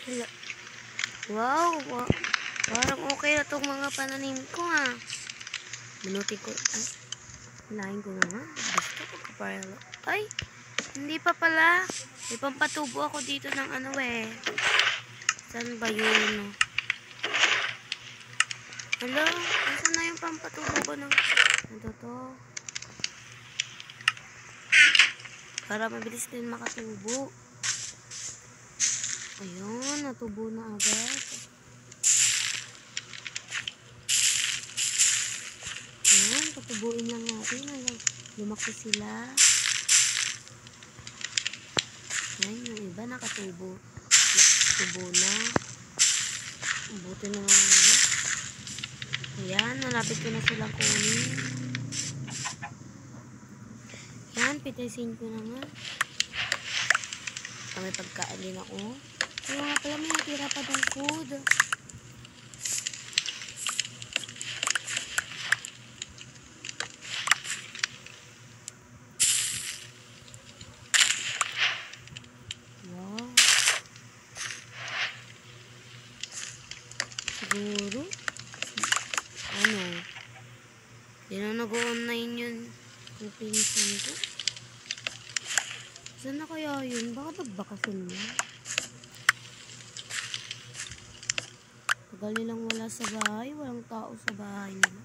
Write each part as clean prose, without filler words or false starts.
Hala. Wow, parang okay na itong mga pananim ko ha. Minuti ko. Ay, hinahin ko na nga. Gusto ko kapala. Ay, hindi pa pala. May pampatubo ako dito ng ano eh. Saan ba yun? Hala, saan na yung pampatubo ko ng... Ito to. Para mabilis din makatubo. Ayun, natubo na agad. Ayan, patubuin lang natin hanggang lumaki sila. Ayan, yung iba nakatubo. Nakatubo na. Buti na nga ano. Ayan, malapit ko na silang kunin. Ayan, pitisin ko na nga. May pagkain din ako. Kaya nga pala may natira pa ng food. Wow. Siguro. Ano? Hindi na nag-online yun. Kung pinsan ko. Saan na kaya yun? Baka nagbakasyon na. Tagal nilang wala sa bahay. Walang tao sa bahay nila.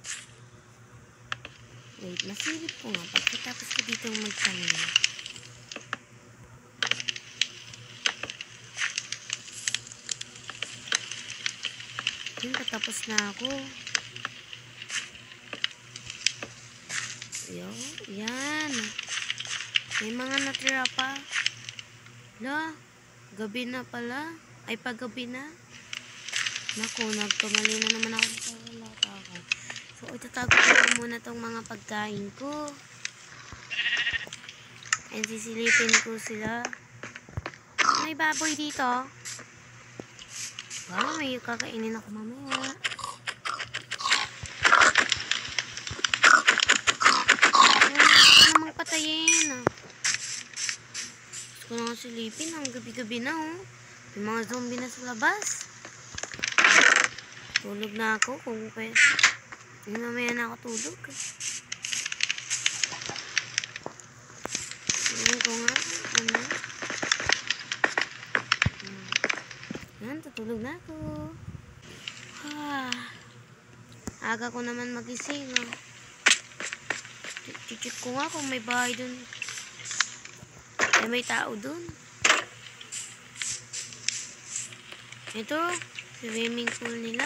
Wait, nasilip ko nga. Pagkatapos ko dito magtanong. Yun, patapos na ako. Yan. May mga natira pa. La, gabi na pala. Ay, paggabi na. Naku, nagkamali na naman ako sa lata ko. So, itatago ko muna tong mga pagkain ko. And sisilipin ko sila. May baboy dito. Wow, may kakainin ako mamaya. Patayin. Gusto ko na silipin. Ang gabi-gabi na oh. May mga zombie na sa labas. Tulog na ako kung pwede. Hindi mamaya na ako tulog. Tingnan ko nga. Ano? Yan, tutulog na ako. Aga ko naman magising. Check ko nga kung may bahay dun. Ay, may tao dun. Ito, swimming pool nila.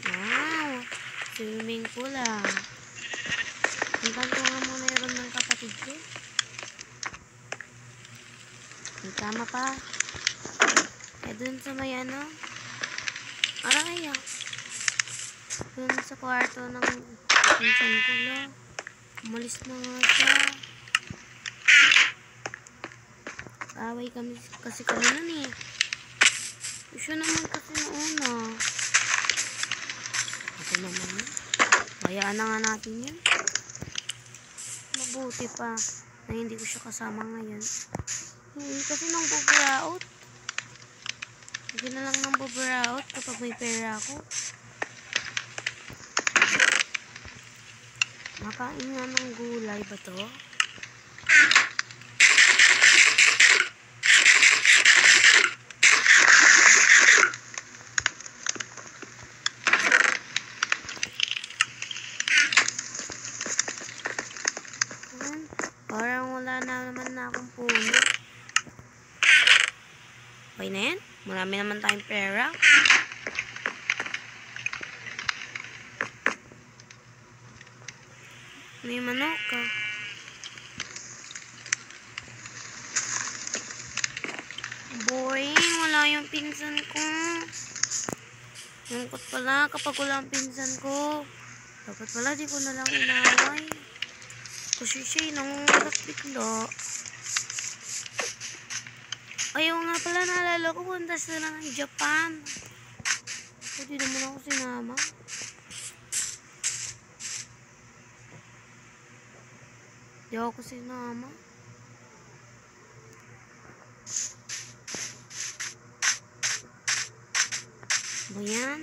Wow, swimming pool ah. Puntan ko nga muna yung room ng kapatid ko. May kama pa. Eh, dun sa may ano. Aray ah. Dun sa kwarto ng pinsan ko lang. Umalis na nga siya. Away kami kasi kami nun eh. Siya naman kasi noon ah. Ito naman yun. Hayaan na nga natin yun. Mabuti pa na hindi ko siya kasama ngayon. Hindi kasi nang buburaot. Hindi na lang nang buburaot kapag may pera ako. Makain nga ng gulay ba to? Parang wala na naman na akong puno. Okay na yan? Marami naman tayong pera. May manok ka. Boy, wala yung pinsan ko. Lungkot pala kapag wala ang pinsan ko. Dapat pala di ko na lang inaway. Kasi siya nangungulat bigla. Ayaw nga pala, naalala ko punta sila ng Japan. Hindi naman ako sinama. Di ako sinama. O yan.